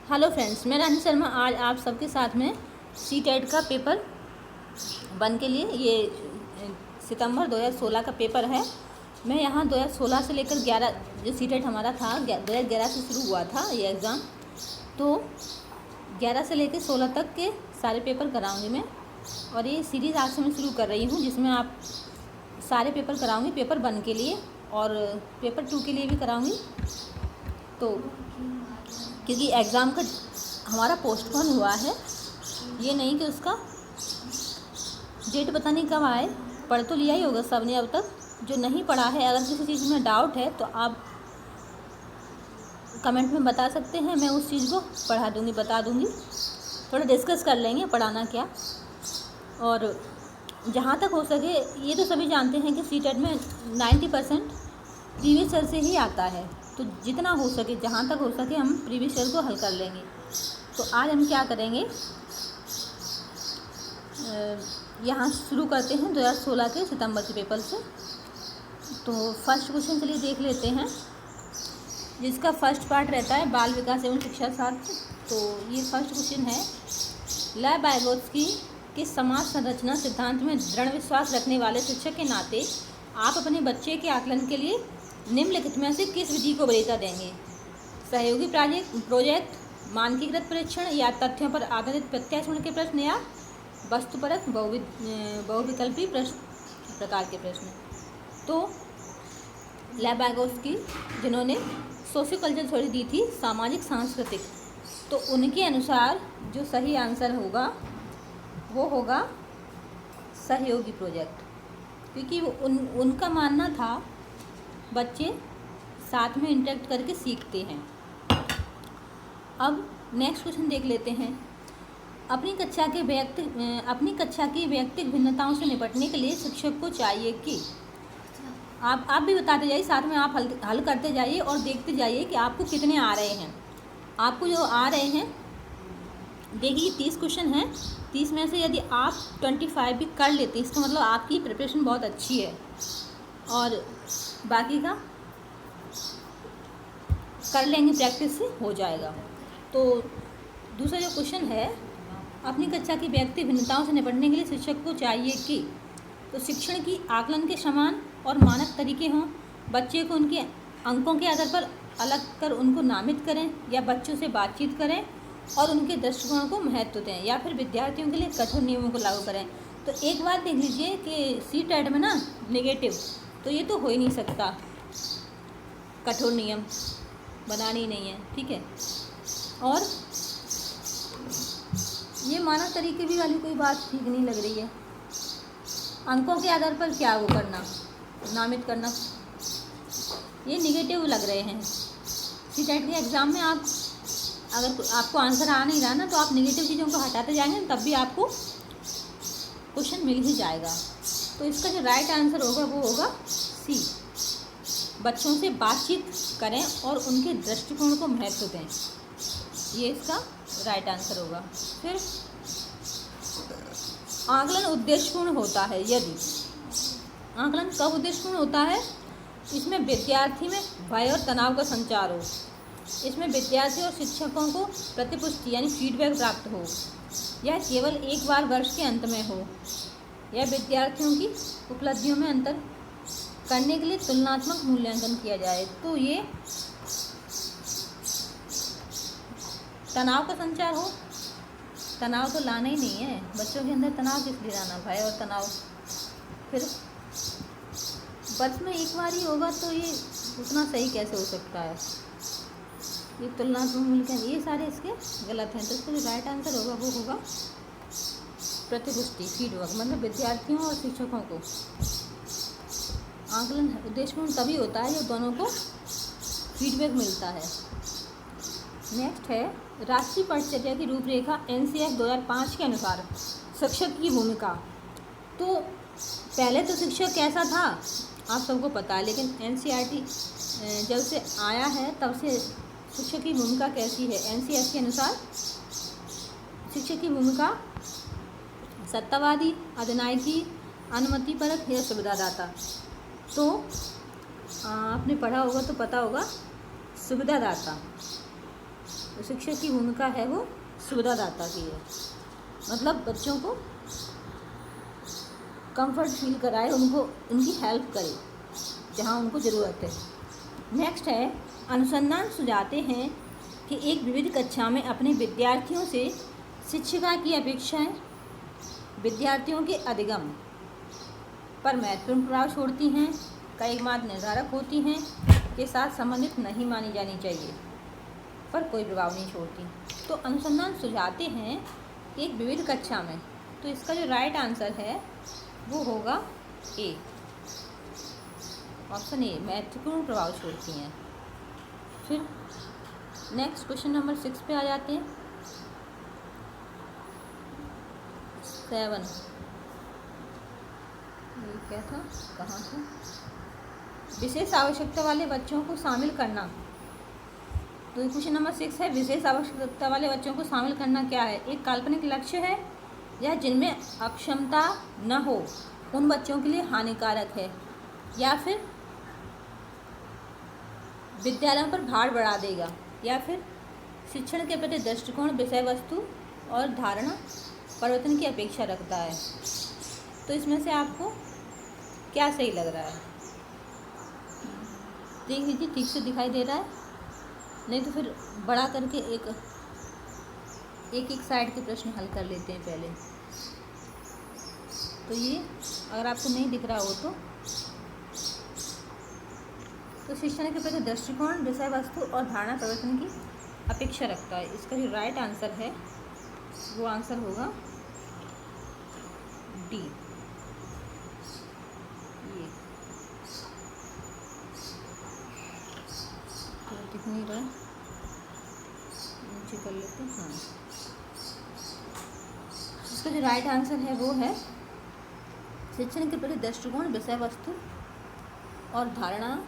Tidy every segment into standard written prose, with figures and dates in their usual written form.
Hello friends, मैं रानी शर्मा आज आप सबके साथ में सी-टेट का पेपर 1 के लिए ये सितंबर 2016 का पेपर है। मैं यहाँ 2016 से लेकर 11 जो सी-टेट हमारा था 2011 से शुरू हुआ था ये एग्ज़ाम, तो 11 से लेकर 16 तक के सारे पेपर कराऊंगी मैं। और ये सीरीज़ आज से मैं शुरू कर रही हूँ जिसमें आप सारे पेपर कराऊंगी, पेपर 1 के लिए और पेपर 2 के लिए भी कराऊंगी। तो क्योंकि एग्ज़ाम का हमारा पोस्टपोन हुआ है, ये नहीं कि उसका डेट पता नहीं कब आए। पढ़ तो लिया ही होगा सबने अब तक। जो नहीं पढ़ा है, अगर किसी चीज़ में डाउट है तो आप कमेंट में बता सकते हैं, मैं उस चीज़ को पढ़ा दूँगी, बता दूँगी। थोड़ा डिस्कस कर लेंगे पढ़ाना क्या। और जहाँ तक हो सके, ये तो सभी जानते हैं कि सी-टेट में 90% प्रीवियस ईयर से ही आता है, तो जितना हो सके, जहाँ तक हो सके हम प्रीवियस ईयर को हल कर लेंगे। तो आज हम क्या करेंगे, यहाँ शुरू करते हैं 2016 के सितंबर के पेपर से। तो फर्स्ट क्वेश्चन चलिए देख लेते हैं, जिसका फर्स्ट पार्ट रहता है बाल विकास एवं शिक्षा शास्त्र। तो ये फर्स्ट क्वेश्चन है, लेव वाइगोत्स्की के समाज संरचना सिद्धांत में दृढ़ विश्वास रखने वाले शिक्षक के नाते आप अपने बच्चे के आकलन के लिए निम्नलिखित में से किस विधि को वरीयता देंगे? सहयोगी प्रोजेक्ट, मानकीकृत परीक्षण या तथ्यों पर आधारित प्रत्याशरण के प्रश्न या वस्तुपरक बहुविकल्पी प्रश्न प्रकार के प्रश्न। तो लेव वाइगोत्स्की जिन्होंने सोशियो कल्चर थ्योरी दी थी, सामाजिक सांस्कृतिक, तो उनके अनुसार जो सही आंसर होगा वो होगा सहयोगी प्रोजेक्ट, क्योंकि वो उनका मानना था बच्चे साथ में इंटरेक्ट करके सीखते हैं। अब नेक्स्ट क्वेश्चन देख लेते हैं, अपनी कक्षा की वैयक्तिक भिन्नताओं से निपटने के लिए शिक्षक को चाहिए कि आप भी बताते जाइए, साथ में आप हल करते जाइए और देखते जाइए कि आपको कितने आ रहे हैं। आपको जो आ रहे हैं, देखिए 30 क्वेश्चन हैं, 30 में से यदि आप 25 भी कर लेते हैं, इसका मतलब आपकी प्रिपरेशन बहुत अच्छी है और बाकी का कर लेंगे, प्रैक्टिस से हो जाएगा। तो दूसरा जो क्वेश्चन है, अपनी कक्षा की व्यक्ति भिन्नताओं से निपटने के लिए शिक्षक को चाहिए कि, तो शिक्षण की आकलन के समान और मानक तरीके हों, बच्चे को उनके अंकों के आधार पर अलग कर उनको नामित करें या बच्चों से बातचीत करें और उनके दृष्टिकोण को महत्व दें, या फिर विद्यार्थियों के लिए कठोर नियमों को लागू करें। तो एक बात देख लीजिए कि सी-टेट में ना नेगेटिव, तो ये तो हो ही नहीं सकता, कठोर नियम बनानी ही नहीं है, ठीक है। और ये मानक तरीके भी वाली कोई बात ठीक नहीं लग रही है। अंकों के आधार पर क्या वो करना, नामित करना, ये निगेटिव लग रहे हैं। सी-टेट के एग्ज़ाम में आप अगर आपको आंसर आ नहीं रहा ना, तो आप निगेटिव चीज़ों को हटाते जाएंगे, तब भी आपको क्वेश्चन मिल ही जाएगा। तो इसका जो राइट आंसर होगा वो होगा सी, बच्चों से बातचीत करें और उनके दृष्टिकोण को महत्व दें, ये इसका राइट आंसर होगा। फिर आकलन उद्देश्यपूर्ण होता है, यदि आकलन कब उद्देश्यपूर्ण होता है, इसमें विद्यार्थी में भय और तनाव का संचार हो, इसमें विद्यार्थी और शिक्षकों को प्रतिपुष्टि यानी फीडबैक प्राप्त हो, यह केवल एक बार वर्ष के अंत में हो, यह विद्यार्थियों की उपलब्धियों में अंतर करने के लिए तुलनात्मक मूल्यांकन किया जाए। तो ये तनाव का संचार हो, तनाव तो लाना ही नहीं है बच्चों के अंदर, तनाव किस लिए लाना, भय और तनाव। फिर वर्ष में एक बार ही होगा, तो ये उतना सही कैसे हो सकता है, ये तुलनात्मक मूल्यांकन, ये सारे इसके गलत हैं। तो इसका जो राइट आंसर होगा वो होगा प्रतिपुष्टि, फीडबैक, मतलब विद्यार्थियों और शिक्षकों को। आकलन उद्देश्यपूर्ण तभी होता है जब दोनों को फीडबैक मिलता है। नेक्स्ट है, राष्ट्रीय पाठ्यचर्या की रूपरेखा NCF 2005 के अनुसार शिक्षक की भूमिका। तो पहले तो शिक्षक कैसा था आप सबको पता है, लेकिन NCERT जब से आया है तब से शिक्षक की भूमिका कैसी है। NCF के अनुसार शिक्षक की भूमिका सत्तावादी, अधिनायकी, अनुमतिपरक या सुविधादाता। तो आपने पढ़ा होगा तो पता होगा सुविधादाता। शिक्षक की भूमिका है वो सुविधादाता की है, मतलब बच्चों को कंफर्ट फील कराए, उनको उनकी हेल्प करे जहाँ उनको ज़रूरत है। नेक्स्ट है, अनुसंधान सुझाते हैं कि एक विविध कक्षा में अपने विद्यार्थियों से शिक्षिका की अपेक्षाएं विद्यार्थियों के अधिगम पर महत्वपूर्ण प्रभाव छोड़ती हैं, कई माद निर्धारक होती हैं के साथ संबंधित नहीं मानी जानी चाहिए, पर कोई प्रभाव नहीं छोड़ती। तो अनुसंधान सुझाते हैं एक विविध कक्षा में, तो इसका जो राइट आंसर है वो होगा ए, ऑप्शन ए, महत्वपूर्ण प्रभाव छोड़ती हैं। फिर नेक्स्ट क्वेश्चन नंबर 6 पे आ जाते हैं। 7 ये क्या था, कहाँ था, विशेष आवश्यकता वाले बच्चों को शामिल करना। तो क्वेश्चन नंबर 6 है, विशेष आवश्यकता वाले बच्चों को शामिल करना क्या है, एक काल्पनिक लक्ष्य है या जिनमें अक्षमता न हो उन बच्चों के लिए हानिकारक है, या फिर विद्यालयों पर भार बढ़ा देगा, या फिर शिक्षण के प्रति दृष्टिकोण, विषय वस्तु और धारणा परिवर्तन की अपेक्षा रखता है। तो इसमें से आपको क्या सही लग रहा है, देख लीजिए, ठीक से दिखाई दे रहा है, नहीं तो फिर बड़ा करके एक साइड के प्रश्न हल कर लेते हैं पहले। तो ये अगर आपको नहीं दिख रहा हो तो शिक्षण के प्रति दृष्टिकोण, विषय वस्तु और धारणा परिवर्तन की अपेक्षा रखता है। इसका जो राइट आंसर है वो आंसर होगा डी। ये तो दिख नहीं रहा, नीचे कर लेते हैं। हाँ, इसका जो राइट आंसर है वो है शिक्षण के प्रति दृष्टिकोण, विषय वस्तु और धारणा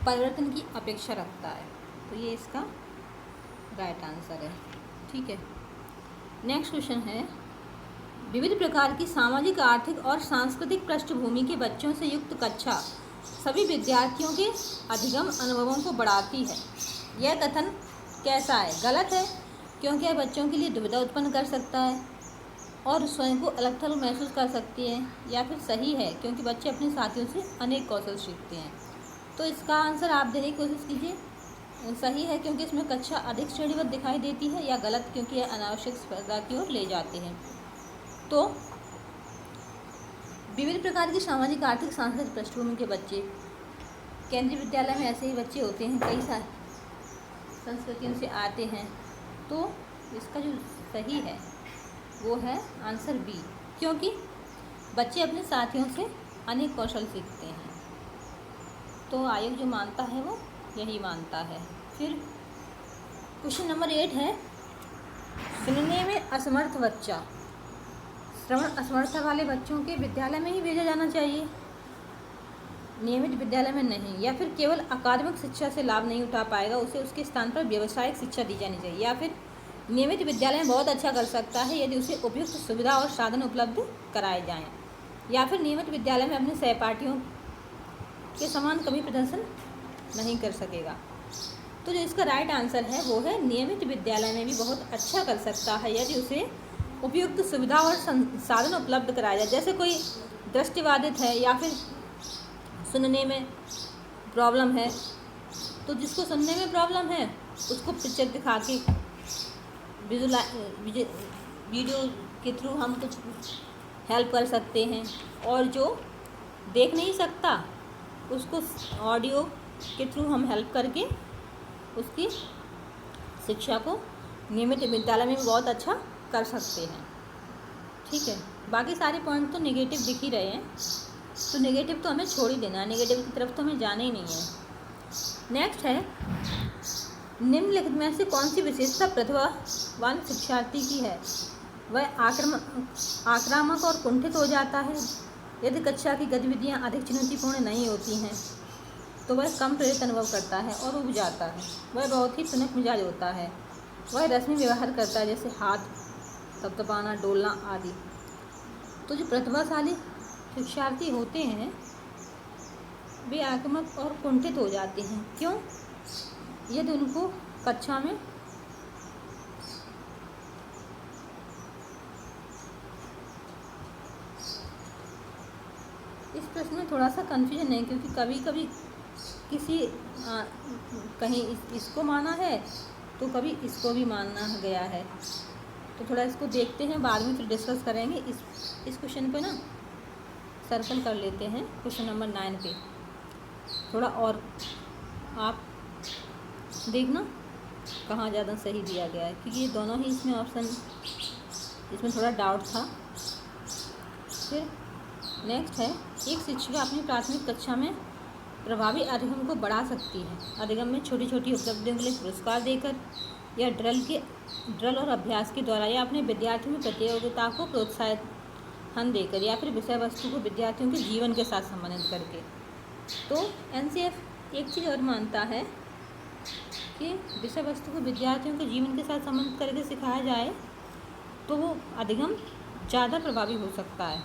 परिवर्तन की अपेक्षा रखता है। तो ये इसका राइट आंसर है। ठीक है, नेक्स्ट क्वेश्चन है, विविध प्रकार की सामाजिक, आर्थिक और सांस्कृतिक पृष्ठभूमि के बच्चों से युक्त कक्षा सभी विद्यार्थियों के अधिगम अनुभवों को बढ़ाती है। यह कथन कैसा है, गलत है क्योंकि यह बच्चों के लिए दुविधा उत्पन्न कर सकता है और स्वयं को अलग थलग महसूस कर सकती है, या फिर सही है क्योंकि बच्चे अपने साथियों से अनेक कौशल सीखते हैं। तो इसका आंसर आप देने की कोशिश कीजिए, सही है क्योंकि इसमें कक्षा अधिक श्रेणीबद्ध दिखाई देती है, या गलत क्योंकि यह अनावश्यक स्पर्धा की ओर ले जाते हैं। तो विविध प्रकार की सामाजिक, आर्थिक, सांस्कृतिक पृष्ठभूमि के बच्चे, केंद्रीय विद्यालय में ऐसे ही बच्चे होते हैं, कई सारे संस्कृतियों से आते हैं। तो इसका जो सही है वो है आंसर बी, क्योंकि बच्चे अपने साथियों से अनेक कौशल सीखते हैं। तो आयोग जो मानता है वो यही मानता है। फिर क्वेश्चन नंबर 8 है, सुनने में असमर्थ बच्चा, श्रवण असमर्थता वाले बच्चों के विद्यालय में ही भेजा जाना चाहिए, नियमित विद्यालय में नहीं, या फिर केवल अकादमिक शिक्षा से लाभ नहीं उठा पाएगा, उसे उसके स्थान पर व्यावसायिक शिक्षा दी जानी चाहिए, या फिर नियमित विद्यालय में बहुत अच्छा कर सकता है यदि उसे उपयुक्त सुविधा और साधन उपलब्ध कराए जाएं, या फिर नियमित विद्यालय में अपने सहपाठियों के समान कभी प्रदर्शन नहीं कर सकेगा। तो जो इसका राइट आंसर है वो है नियमित विद्यालय में भी बहुत अच्छा कर सकता है यदि उसे उपयुक्त सुविधा और साधन उपलब्ध कराया जाए। जैसे कोई दृष्टिबाधित है या फिर सुनने में प्रॉब्लम है, तो जिसको सुनने में प्रॉब्लम है उसको पिक्चर दिखा के वीडियो के थ्रू हम कुछ हेल्प कर सकते हैं, और जो देख नहीं सकता उसको ऑडियो के थ्रू हम हेल्प करके उसकी शिक्षा को नियमित विद्यालय में बहुत अच्छा कर सकते हैं। ठीक है, बाकी सारे पॉइंट तो नेगेटिव दिख ही रहे हैं, तो नेगेटिव तो हमें छोड़ ही देना है, नेगेटिव की तरफ तो हमें जाना ही नहीं है। नेक्स्ट है, निम्नलिखित में से कौन सी विशेषता प्रतिभावान शिक्षार्थी की है? वह आक्रामक और कुंठित हो जाता है यदि कक्षा की गतिविधियां अधिक चुनौतीपूर्ण नहीं होती हैं, तो वह कम प्रेरित अनुभव करता है और ऊब जाता है। वह बहुत ही तुनक मिजाज होता है। वह रस्मी व्यवहार करता है, जैसे हाथ थपथपाना, डोलना आदि। तो जो प्रतिभाशाली शिक्षार्थी होते हैं वे आक्रामक और कुंठित हो जाते हैं। क्यों? यदि उनको कक्षा में इस प्रश्न में थोड़ा सा कन्फ्यूजन है, क्योंकि कभी कभी किसी कहीं इसको माना है तो कभी इसको भी माना गया है। तो थोड़ा इसको देखते हैं, बाद में फिर डिस्कस करेंगे। इस क्वेश्चन पे ना सर्कल कर लेते हैं, क्वेश्चन नंबर 9 पे थोड़ा और आप देखना कहाँ ज़्यादा सही दिया गया है, क्योंकि ये दोनों ही इसमें ऑप्शन, इसमें थोड़ा डाउट था। फिर नेक्स्ट है, एक शिक्षिका अपनी प्राथमिक कक्षा में प्रभावी अधिगम को बढ़ा सकती है। अधिगम में छोटी छोटी उपलब्धियों के लिए पुरस्कार देकर या ड्रिल और अभ्यास के द्वारा, या अपने विद्यार्थियों में प्रतियोगिता को प्रोत्साहन देकर, या फिर विषय वस्तु को विद्यार्थियों के जीवन के साथ संबंधित करके। तो एनसीएफ एक चीज़ और मानता है कि विषय वस्तु को विद्यार्थियों के जीवन के साथ संबंधित करके सिखाया जाए तो वो अधिगम ज़्यादा प्रभावी हो सकता है।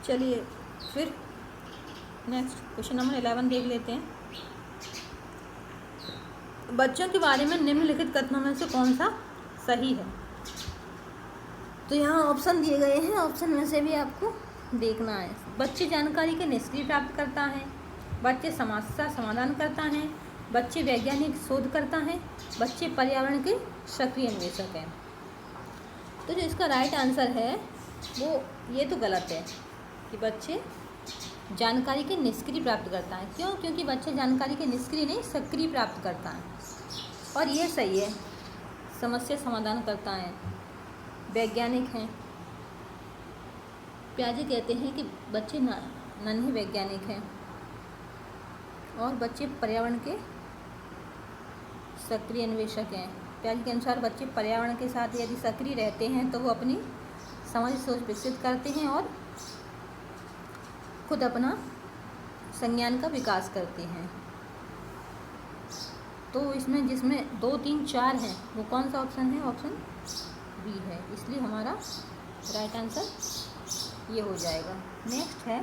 चलिए फिर नेक्स्ट क्वेश्चन नंबर 11 देख लेते हैं। बच्चों के बारे में निम्नलिखित कथनों में से कौन सा सही है? तो यहाँ ऑप्शन दिए गए हैं, ऑप्शन में से भी आपको देखना है। बच्चे जानकारी के निष्क्रिय प्राप्त करता है, बच्चे समस्या समाधान करता है, बच्चे वैज्ञानिक शोध करता है, बच्चे पर्यावरण के सक्रिय अन्वेषक हैं। तो जो इसका राइट आंसर है वो ये तो गलत है कि बच्चे जानकारी के निष्क्रिय प्राप्त करता है। क्यों? क्योंकि बच्चे जानकारी के निष्क्रिय नहीं सक्रिय प्राप्त करता है। और ये सही है, समस्या समाधान करता है, वैज्ञानिक हैं। पियाजे कहते हैं कि बच्चे नन्हे वैज्ञानिक हैं, और बच्चे पर्यावरण के सक्रिय अन्वेषक हैं। पियाजे के अनुसार बच्चे पर्यावरण के साथ यदि सक्रिय रहते हैं तो वो अपनी समझ सोच विकसित करते हैं और खुद अपना संज्ञान का विकास करते हैं। तो इसमें जिसमें 2, 3, 4 हैं वो कौन सा ऑप्शन है? ऑप्शन बी है। इसलिए हमारा राइट आंसर ये हो जाएगा। नेक्स्ट है,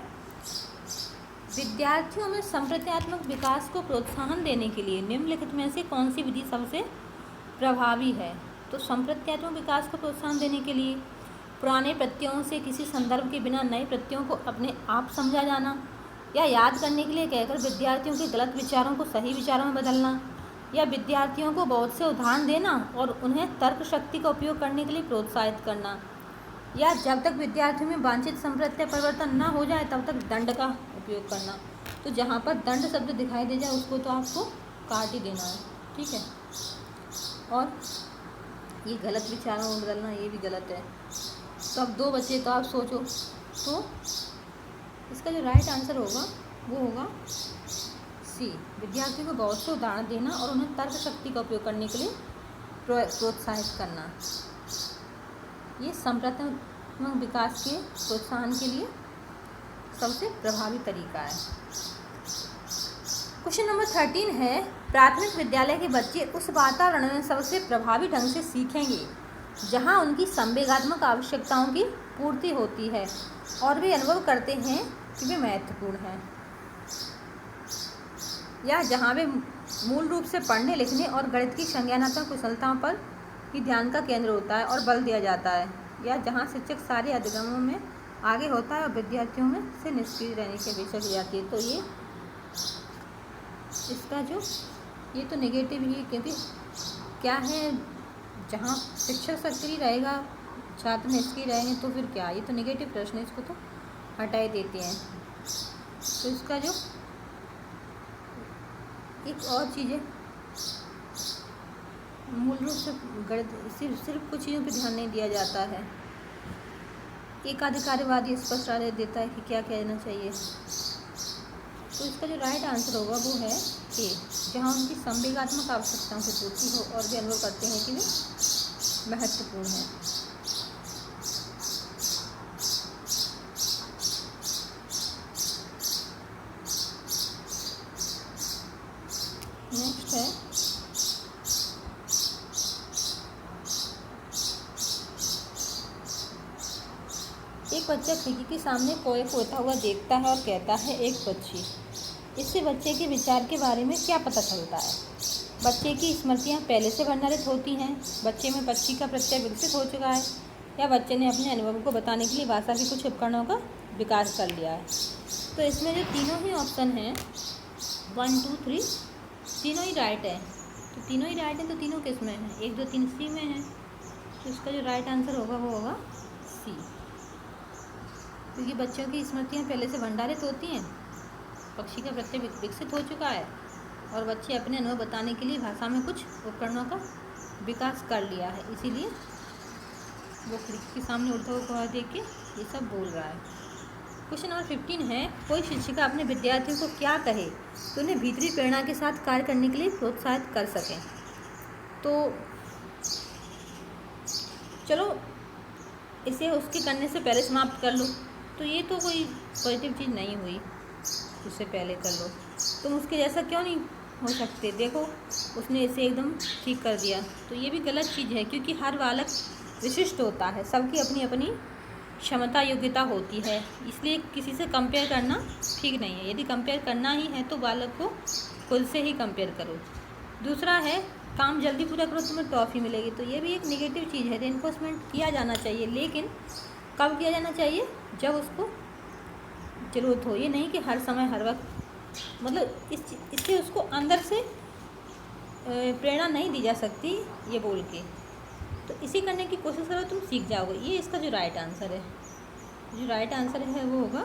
विद्यार्थियों में संप्रत्यात्मक विकास को प्रोत्साहन देने के लिए निम्नलिखित में से कौन सी विधि सबसे प्रभावी है? तो संप्रत्यात्मक विकास को प्रोत्साहन देने के लिए पुराने प्रत्ययों से किसी संदर्भ के बिना नए प्रत्ययों को अपने आप समझा जाना, या याद करने के लिए कहकर विद्यार्थियों के गलत विचारों को सही विचारों में बदलना, या विद्यार्थियों को बहुत से उदाहरण देना और उन्हें तर्क शक्ति का उपयोग करने के लिए प्रोत्साहित करना, या जब तक विद्यार्थियों में वांछित संप्रत्य परिवर्तन न हो जाए तब तक दंड का उपयोग करना। तो जहाँ पर दंड शब्द दिखाई दे जाए उसको तो आपको काट ही देना है, ठीक है। और ये गलत विचारों में बदलना ये भी गलत है। तो अब 2 बचे, तो आप सोचो, तो इसका जो राइट आंसर होगा वो होगा सी, विद्यार्थियों को बहुत से उदाहरण देना और उन्हें तर्क शक्ति का उपयोग करने के लिए प्रोत्साहित करना। ये संप्रत्यात्मक विकास के प्रोत्साहन के लिए सबसे प्रभावी तरीका है। क्वेश्चन नंबर 13 है, प्राथमिक विद्यालय के बच्चे उस वातावरण में सबसे प्रभावी ढंग से सीखेंगे जहां उनकी संवेगात्मक आवश्यकताओं की पूर्ति होती है और वे अनुभव करते हैं कि वे महत्वपूर्ण हैं, या जहां वे मूल रूप से पढ़ने लिखने और गणित की संज्ञानात्मक कुशलताओं पर ही ध्यान का केंद्र होता है और बल दिया जाता है, या जहां शिक्षक सारे अधिगमों में आगे होता है और विद्यार्थियों में से निष्क्रिय रहने की अपेक्षा की जाती है। तो ये इसका जो ये तो नेगेटिव ही, क्योंकि क्या है, जहाँ शिक्षक सक्रिय रहेगा छात्र निष्क्रिय रहेंगे तो फिर क्या, ये तो नेगेटिव प्रश्न है, इसको तो हटा ही देते हैं। तो इसका जो एक और चीज़ है, मूल रूप से गणित सिर्फ कुछ चीज़ों पर ध्यान नहीं दिया जाता है। एकाधिकारवादी स्पष्ट आदेश देता है कि क्या कहना चाहिए। तो इसका जो राइट आंसर होगा वो है ए, जहाँ उनकी संवेगात्मक आवश्यकताओं की पूर्ति हो और वे अनुभव करते हैं कि वे महत्वपूर्ण हैं। नेक्स्ट है, एक बच्चा खिड़की के सामने कोए को उड़ता हुआ देखता है और कहता है एक पक्षी। इससे बच्चे के विचार के बारे में क्या पता चलता है? बच्चे की स्मृतियाँ पहले से भंडारित होती हैं, बच्चे में पक्षी का प्रत्यय विकसित हो चुका है, या बच्चे ने अपने अनुभव को बताने के लिए भाषा के कुछ उपकरणों का विकास कर लिया है। तो इसमें जो तीनों ही ऑप्शन हैं 1 2 3 तीनों ही राइट है। तो तीनों ही राइट है, तो तीनों किस में हैं? 1 2 3 सी में है। तो इसका जो राइट आंसर होगा वो होगा सी, क्योंकि बच्चों की स्मृतियाँ पहले से भंडारित होती हैं, पक्षी का प्रत्यय विकसित हो चुका है, और बच्चे अपने अनुभव बताने के लिए भाषा में कुछ उपकरणों का विकास कर लिया है, इसीलिए वो खिड़की के सामने उड़ता हुआ कौवा देख के ये सब बोल रहा है। क्वेश्चन नंबर 15 है, कोई शिक्षिका अपने विद्यार्थियों को क्या कहे तो उन्हें भीतरी प्रेरणा के साथ कार्य करने के लिए प्रोत्साहित कर सकें। तो चलो इसे उसके करने से पहले समाप्त कर लो। तो ये तो कोई पॉजिटिव चीज़ नहीं हुई, उससे पहले कर लो। तुम उसके जैसा क्यों नहीं हो सकते? देखो उसने इसे एकदम ठीक कर दिया, तो ये भी गलत चीज़ है, क्योंकि हर बालक विशिष्ट होता है, सबकी अपनी अपनी क्षमता योग्यता होती है, इसलिए किसी से कंपेयर करना ठीक नहीं है। यदि कंपेयर करना ही है तो बालक को खुद से ही कंपेयर करो। दूसरा है, काम जल्दी पूरा करो तुम्हें टॉफ़ी मिलेगी। तो ये भी एक नेगेटिव चीज़ है। रेनफोर्समेंट किया जाना चाहिए, लेकिन कब किया जाना चाहिए? जब उसको ज़रूरत हो। ये नहीं कि हर समय हर वक्त, मतलब इससे उसको अंदर से प्रेरणा नहीं दी जा सकती ये बोल के। तो इसी करने की कोशिश करो, तुम सीख जाओगे। ये इसका जो राइट आंसर है, जो राइट आंसर है वो होगा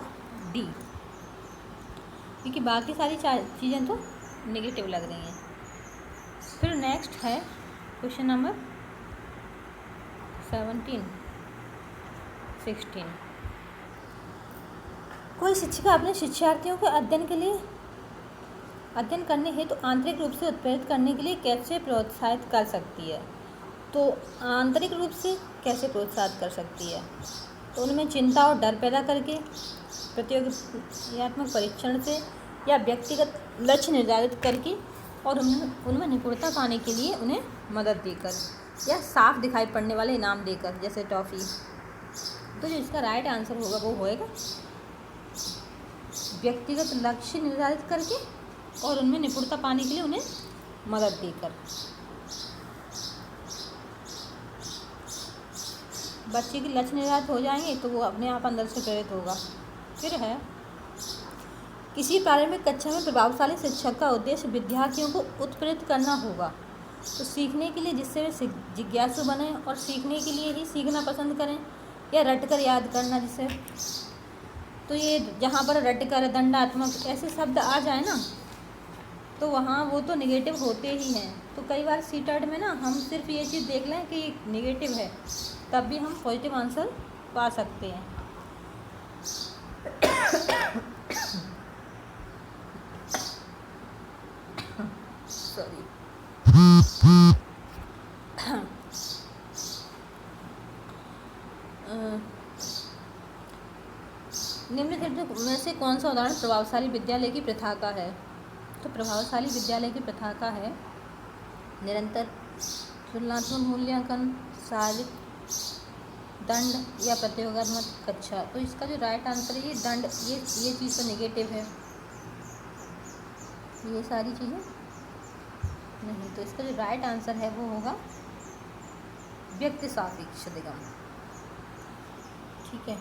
डी, क्योंकि बाकी सारी चीज़ें तो नेगेटिव लग रही हैं। फिर नेक्स्ट है क्वेश्चन नंबर 16। कोई शिक्षिका अपने शिक्षार्थियों को अध्ययन करने हेतु तो आंतरिक रूप से उत्प्रेरित करने के लिए कैसे प्रोत्साहित कर सकती है? तो आंतरिक रूप से कैसे प्रोत्साहित कर सकती है? तो उनमें चिंता और डर पैदा करके, प्रतियोगितात्मक परीक्षण से, या व्यक्तिगत लक्ष्य निर्धारित करके और उनमें निपुणता पाने के लिए उन्हें मदद देकर, या साफ दिखाई पड़ने वाले इनाम देकर, जैसे टॉफ़ी। तो जो इसका राइट आंसर होगा वो होएगा व्यक्तिगत लक्ष्य निर्धारित करके और उनमें निपुणता पाने के लिए उन्हें मदद देकर। बच्चे के लक्ष्य निर्धारित हो जाएंगे तो वो अपने आप अंदर से प्रेरित होगा। फिर है, किसी प्रारंभिक कक्षा में प्रभावशाली शिक्षक का उद्देश्य विद्यार्थियों को उत्प्रेरित करना होगा, तो सीखने के लिए, जिससे वे जिज्ञासु बने और सीखने के लिए ही सीखना पसंद करें, या रट कर याद करना जिसे। तो ये जहाँ पर रट कर, दंडात्मक ऐसे शब्द आ जाए ना, तो वहाँ वो तो नेगेटिव होते ही हैं। तो कई बार सीटेट में ना हम सिर्फ ये चीज़ देख लें कि नेगेटिव है, तब भी हम पॉजिटिव आंसर पा सकते हैं। सॉरी। निम्नलिखित में से कौन सा उदाहरण प्रभावशाली विद्यालय की प्रथा का है? तो प्रभावशाली विद्यालय की प्रथा का है निरंतर तुलनात्मक मूल्यांकन, शारीरिक दंड, या प्रतियोगात्मक कक्षा। तो इसका जो राइट आंसर है ये दंड, ये चीज़ तो नेगेटिव है, ये सारी चीज़ें नहीं। तो इसका जो राइट आंसर है वो होगा व्यक्ति सापेक्ष अधिगम। ठीक है।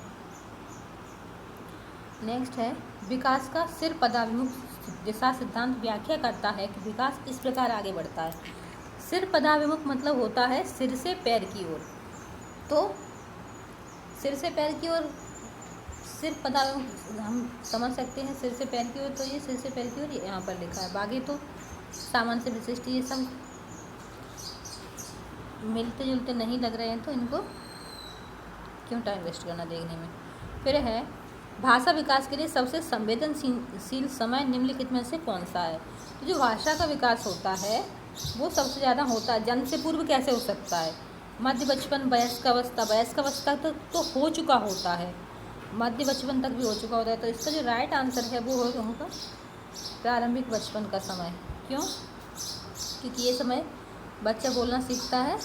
नेक्स्ट है, विकास का सिर पदाभिमुख दिशा सिद्धांत व्याख्या करता है कि विकास इस प्रकार आगे बढ़ता है। सिर पदाभिमुख मतलब होता है सिर से पैर की ओर। तो सिर से पैर की ओर, सिर पदाभिमुख हम समझ सकते हैं सिर से पैर की ओर। तो ये सिर से पैर की ओर यहाँ पर लिखा है, बाकी तो सामान्य से विशिष्ट ये सब मिलते जुलते नहीं लग रहे हैं, तो इनको क्यों टाइम वेस्ट करना देखने में। फिर है, भाषा विकास के लिए सबसे संवेदनशील समय निम्नलिखित में से कौन सा है? तो जो भाषा का विकास होता है वो सबसे ज़्यादा होता है, जन्म से पूर्व कैसे हो सकता है? मध्य बचपन, वयस्क अवस्था तक तो हो चुका होता है, मध्य बचपन तक भी हो चुका होता है। तो इसका जो राइट आंसर है वो होगा प्रारंभिक बचपन का समय। क्यों? क्योंकि ये समय बच्चा बोलना सीखता है,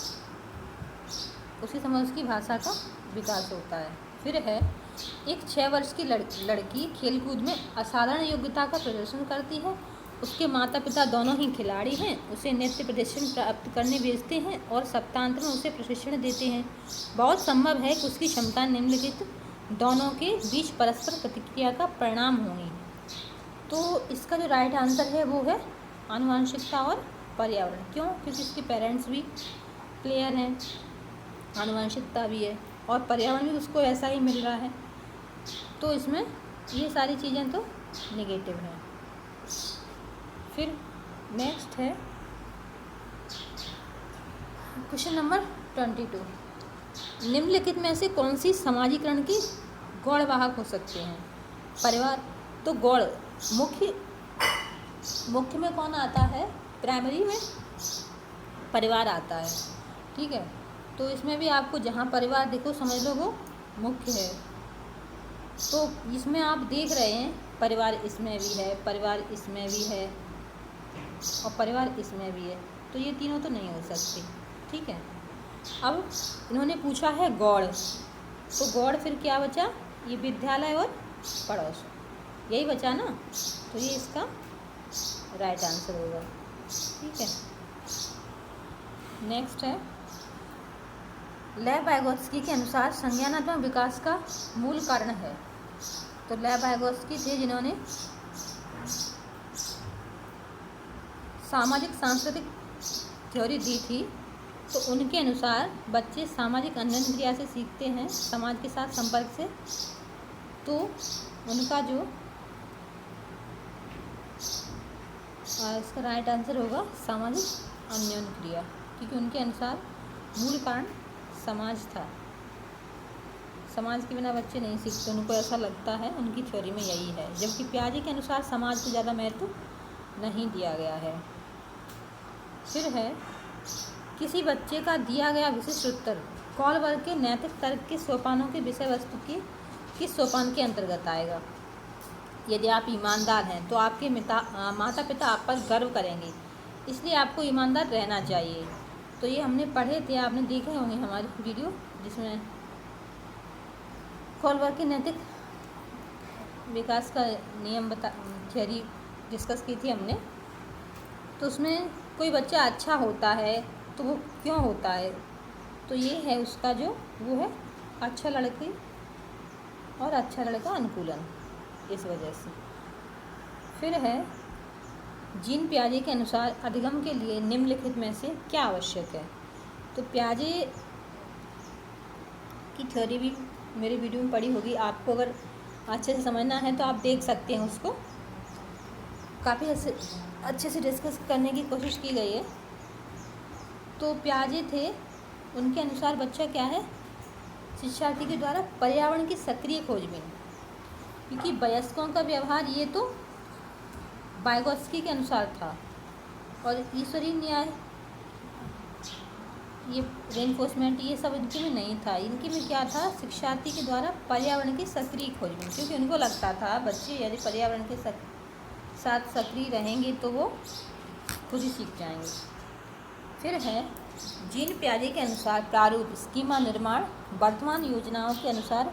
उसी समय उसकी भाषा का विकास होता है। फिर है, एक 6 वर्ष की लड़की खेलकूद में असाधारण योग्यता का प्रदर्शन करती है उसके माता पिता दोनों ही खिलाड़ी हैं, उसे नृत्य प्रदर्शन प्राप्त करने भेजते हैं और सप्तांत में उसे प्रशिक्षण देते हैं। बहुत संभव है कि उसकी क्षमता निम्नलिखित दोनों के बीच परस्पर प्रतिक्रिया का परिणाम होंगी। तो इसका जो राइट आंसर है वो है आनुवंशिकता और पर्यावरण। क्यों? क्योंकि इसके पेरेंट्स भी प्लेयर हैं, आनुवंशिकता भी है और पर्यावरण भी उसको ऐसा ही मिल रहा है। तो इसमें ये सारी चीज़ें तो नेगेटिव हैं। फिर नेक्स्ट है क्वेश्चन नंबर 22। निम्नलिखित में से कौन सी समाजीकरण की गौड़ वाहक हो सकते हैं? परिवार। तो गौड़ मुख्य में कौन आता है? प्राइमरी में परिवार आता है। ठीक है, तो इसमें भी आपको जहाँ परिवार देखो समझ लो वो मुख्य है। तो इसमें आप देख रहे हैं परिवार इसमें भी है, परिवार इसमें भी है और परिवार इसमें भी है, तो ये तीनों तो नहीं हो सकते। ठीक है, अब इन्होंने पूछा है गौड़, तो गौड़ फिर क्या बचा? ये विद्यालय और पड़ोस, यही बचा ना, तो ये इसका राइट आंसर होगा। ठीक है, नेक्स्ट है लेव वाइगोत्स्की के अनुसार संज्ञानात्मक विकास का मूल कारण है। तो लेव वाइगोत्स्की थे जिन्होंने सामाजिक सांस्कृतिक थ्योरी दी थी। तो उनके अनुसार बच्चे सामाजिक अन्योन्य क्रिया से सीखते हैं, समाज के साथ संपर्क से। तो उनका जो इसका राइट आंसर होगा सामाजिक अन्योन्य क्रिया, क्योंकि उनके अनुसार मूल कारण समाज था। समाज के बिना बच्चे नहीं सीखते, उनको ऐसा लगता है, उनकी थ्योरी में यही है। जबकि पियाजे के अनुसार समाज को ज़्यादा महत्व नहीं दिया गया है। फिर है किसी बच्चे का दिया गया विशिष्ट उत्तर कॉलबर्ग के नैतिक तर्क के सोपानों के विषय वस्तु के किस सोपान के अंतर्गत आएगा? यदि आप ईमानदार हैं तो आपके माता पिता आप पर गर्व करेंगे, इसलिए आपको ईमानदार रहना चाहिए। तो ये हमने पढ़े थे, आपने देखे होंगे हमारी वीडियो जिसमें कॉलबर्ग के नैतिक विकास का नियम थ्योरी डिस्कस की थी हमने। तो उसमें कोई बच्चा अच्छा होता है तो वो क्यों होता है? तो ये है उसका जो वो है अच्छा लड़के और अच्छा लड़का अनुकूलन, इस वजह से। फिर है जीन पियाजे के अनुसार अधिगम के लिए निम्नलिखित में से क्या आवश्यक है? तो पियाजे की थ्योरी भी मेरी वीडियो में पढ़ी होगी, आपको अगर अच्छे से समझना है तो आप देख सकते हैं उसको, काफ़ी अच्छे से डिस्कस करने की कोशिश की गई है। तो पियाजे थे, उनके अनुसार बच्चा क्या है? शिक्षार्थी के द्वारा पर्यावरण की सक्रिय खोजबीन, क्योंकि वयस्कों का व्यवहार ये तो वाइगोत्स्की के अनुसार था और ईश्वरीय न्याय, ये रेनफोर्समेंट, ये सब इनके में नहीं था। इनके में क्या था? शिक्षार्थी के द्वारा पर्यावरण की सक्रिय खोजबीन, क्योंकि उनको लगता था बच्चे यदि पर्यावरण के साथ सक्रिय रहेंगे तो वो खुद ही सीख जाएंगे। फिर है जीन पियाजे के अनुसार प्रारूप स्कीमा निर्माण वर्तमान योजनाओं के अनुसार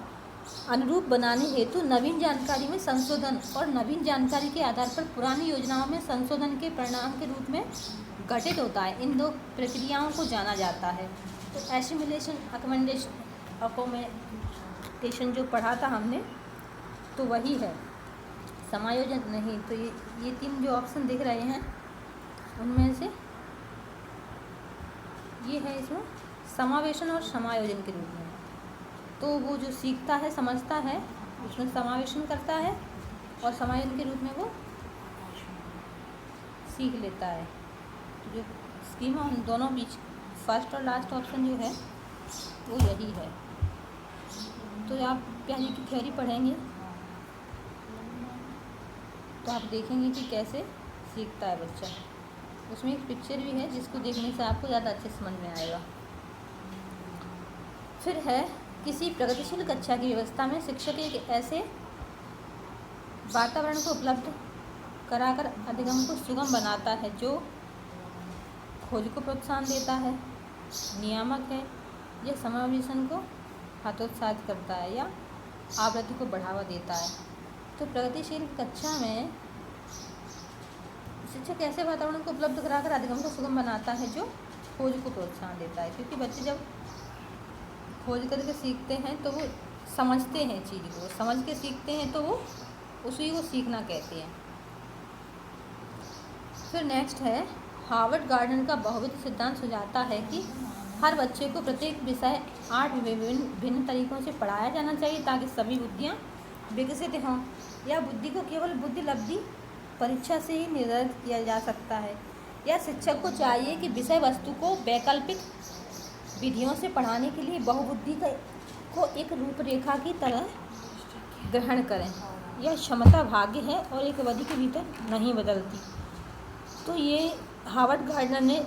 अनुरूप बनाने हेतु नवीन जानकारी में संशोधन और नवीन जानकारी के आधार पर पुरानी योजनाओं में संशोधन के परिणाम के रूप में घटित होता है। इन दो प्रक्रियाओं को जाना जाता है। तो एसिमिलेशन अकोमोडेशन जो पढ़ा था हमने, तो वही है। समायोजन नहीं, तो ये तीन जो ऑप्शन दिख रहे हैं उनमें से ये है इसमें समावेशन और समायोजन के रूप में। तो वो जो सीखता है, समझता है, उसमें समावेशन करता है और समायोजन के रूप में वो सीख लेता है। तो जो स्कीमा उन दोनों बीच फर्स्ट और लास्ट ऑप्शन जो है वो यही है। तो आप पियाजे की थ्योरी पढ़ेंगे तो आप देखेंगे कि कैसे सीखता है बच्चा। उसमें एक पिक्चर भी है जिसको देखने से आपको ज़्यादा अच्छे समझ में आएगा। फिर है किसी प्रगतिशील कक्षा की व्यवस्था में शिक्षक एक ऐसे वातावरण को उपलब्ध कराकर अधिगम को सुगम बनाता है जो खोज को प्रोत्साहन देता है, नियामक है, या समावेशन को हतोत्साहित करता है या आवृत्ति को बढ़ावा देता है। तो प्रगतिशील कक्षा में शिक्षक ऐसे वातावरण को उपलब्ध कराकर अधिगम को सुगम बनाता है जो खोज को प्रोत्साहन देता है, क्योंकि बच्चे जब खोज करके सीखते हैं तो वो समझते हैं चीज़ को, समझ के सीखते हैं तो वो उसी को सीखना कहते हैं। फिर नेक्स्ट है, हार्वर्ड गार्डन का बहुविध सिद्धांत सुझाता है कि हर बच्चे को प्रत्येक विषय 8 भिन्न तरीकों से पढ़ाया जाना चाहिए ताकि सभी बुद्धियाँ विकसित हों। यह बुद्धि को केवल बुद्धि लब्धि परीक्षा से ही निर्धारित किया जा सकता है। यह शिक्षक को चाहिए कि विषय वस्तु को वैकल्पिक विधियों से पढ़ाने के लिए बहुबुद्धि को एक रूपरेखा की तरह ग्रहण करें। यह क्षमता भाग्य है और एक अवधि के भीतर नहीं बदलती। तो ये हार्वर्ड गार्डनर ने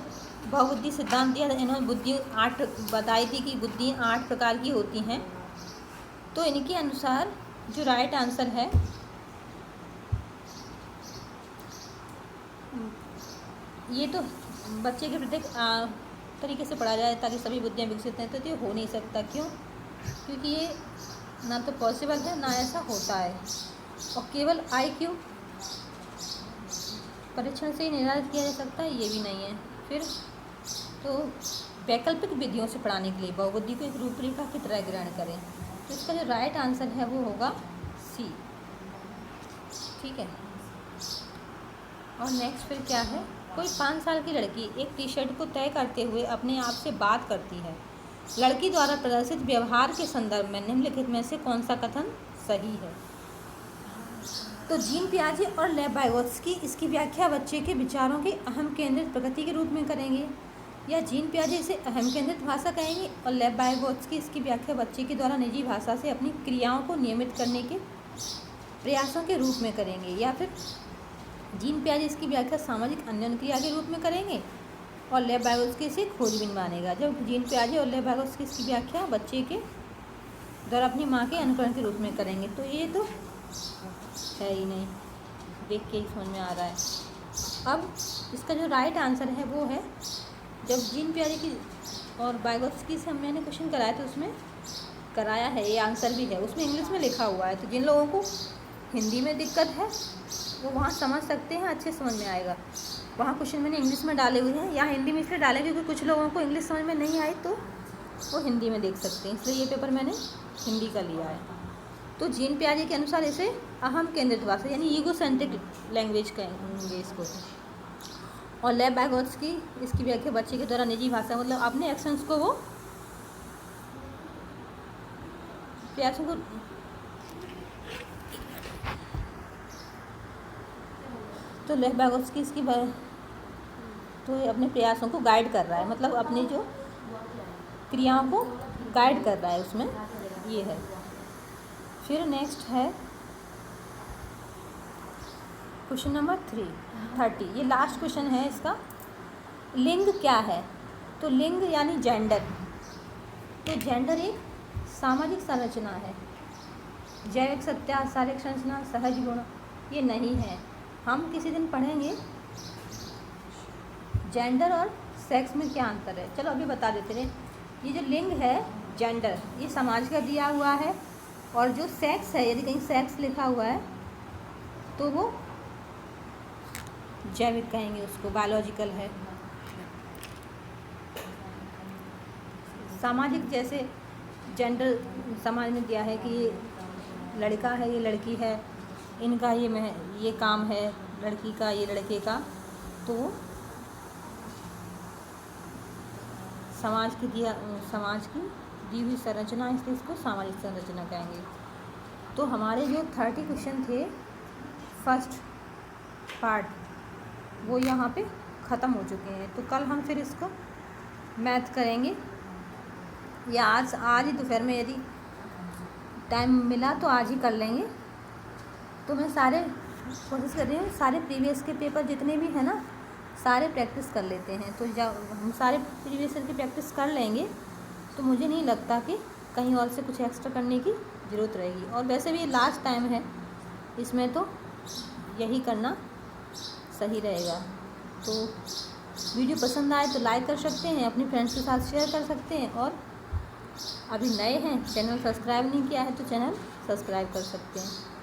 बहुबुद्धि सिद्धांत दिया। इन्होंने बुद्धि 8 बताई थी कि बुद्धि 8 प्रकार की होती हैं। तो इनके अनुसार जो राइट आंसर है ये तो बच्चे के प्रत्येक तरीके से पढ़ा जाए ताकि सभी बुद्धियाँ विकसित हैं, तो ये हो नहीं सकता। क्यों? क्योंकि ये ना तो पॉसिबल है ना ऐसा होता है, और केवल IQ परीक्षण से ही निर्धारित किया जा सकता है, ये भी नहीं है। फिर तो वैकल्पिक विधियों से पढ़ाने के लिए बहुबुद्धि को एक रूपरेखा की तरह ग्रहण करें। तो इसका जो राइट आंसर है वो होगा C। ठीक है। और नेक्स्ट फिर क्या है, कोई 5 साल की लड़की एक टी-शर्ट को तय करते हुए अपने आप से बात करती है। लड़की द्वारा प्रदर्शित व्यवहार के संदर्भ में निम्नलिखित में से कौन सा कथन सही है? तो जीन पियाजे और लेव वाइगोत्स्की इसकी व्याख्या बच्चे के विचारों के अहम केंद्रित प्रगति के रूप में करेंगे, या जीन पियाजे इसे अहम केंद्रित भाषा कहेंगे और लेव वाइगोत्स्की इसकी व्याख्या बच्चे के द्वारा निजी भाषा से अपनी क्रियाओं को नियमित करने के प्रयासों के रूप में करेंगे, या फिर जीन पियाजे इसकी व्याख्या सामाजिक अन्योन्य क्रिया के रूप में करेंगे और लेव वाइगोत्स्की इसे खोजबीन मानेगा। जब जीन पियाजे और लेव वाइगोत्स्की इसकी व्याख्या बच्चे के द्वारा अपनी माँ के अनुकरण के रूप में करेंगे। तो ये तो है ही नहीं, देख के ही समझ में आ रहा है। अब इसका जो राइट आंसर है वो है, जब जीन पियाजे की और वाइगोत्स्की से मैंने क्वेश्चन कराया तो उसमें कराया है, ये आंसर भी है, उसमें इंग्लिश में लिखा हुआ है। तो जिन लोगों को हिंदी में दिक्कत है वो वहाँ समझ सकते हैं, अच्छे समझ में आएगा। वहाँ क्वेश्चन मैंने इंग्लिश में डाले हुए हैं, यहाँ हिंदी में इसलिए डाले क्योंकि कुछ लोगों को इंग्लिश समझ में नहीं आई तो वो हिंदी में देख सकते हैं, इसलिए ये पेपर मैंने हिंदी का लिया है। तो जीन पियाजे के अनुसार इसे अहम केंद्रित भाषा यानी ईगोसेंट्रिक लैंग्वेज कहेंगे इसको, और लेव वाइगोत्स्की इसकी व्याख्या बच्चे के द्वारा निजी भाषा, मतलब अपने एक्शंस को वो प्रयासों को तो लेव वाइगोत्स्की इसकी तो अपने प्रयासों को गाइड कर रहा है, मतलब अपनी जो क्रियाओं को गाइड कर रहा है उसमें, ये है। फिर नेक्स्ट है क्वेश्चन नंबर 30, ये लास्ट क्वेश्चन है इसका। लिंग क्या है? तो लिंग यानी जेंडर, तो जेंडर एक सामाजिक संरचना है। जैविक सत्ता, शारीरिक संरचना, सहज गुण ये नहीं है। हम किसी दिन पढ़ेंगे जेंडर और सेक्स में क्या अंतर है। चलो अभी बता देते हैं। ये जो लिंग है जेंडर, ये समाज का दिया हुआ है, और जो सेक्स है, यदि कहीं सेक्स लिखा हुआ है तो वो जैविक कहेंगे उसको, बायोलॉजिकल है। सामाजिक जैसे जेंडर समाज में दिया है कि ये लड़का है, ये लड़की है, इनका ये काम है, लड़की का ये लड़के का, तो समाज की दी हुई संरचना, इसलिए इसको सामाजिक संरचना कहेंगे। तो हमारे जो 30 क्वेश्चन थे फर्स्ट पार्ट वो यहाँ पे ख़त्म हो चुके हैं। तो कल हम फिर इसको मैथ करेंगे, या आज ही दोपहर में यदि टाइम मिला तो आज ही कर लेंगे। तो मैं कोशिश कर रही हूँ सारे प्रीवियस के पेपर जितने भी हैं ना सारे प्रैक्टिस कर लेते हैं। तो जब हम सारे प्रीवियस की प्रैक्टिस कर लेंगे तो मुझे नहीं लगता कि कहीं और से कुछ एक्स्ट्रा करने की ज़रूरत रहेगी। और वैसे भी लास्ट टाइम है इसमें, तो यही करना सही रहेगा। तो वीडियो पसंद आए तो लाइक कर सकते हैं, अपने फ्रेंड्स के साथ शेयर कर सकते हैं, और अभी नए हैं चैनल सब्सक्राइब नहीं किया है तो चैनल सब्सक्राइब कर सकते हैं।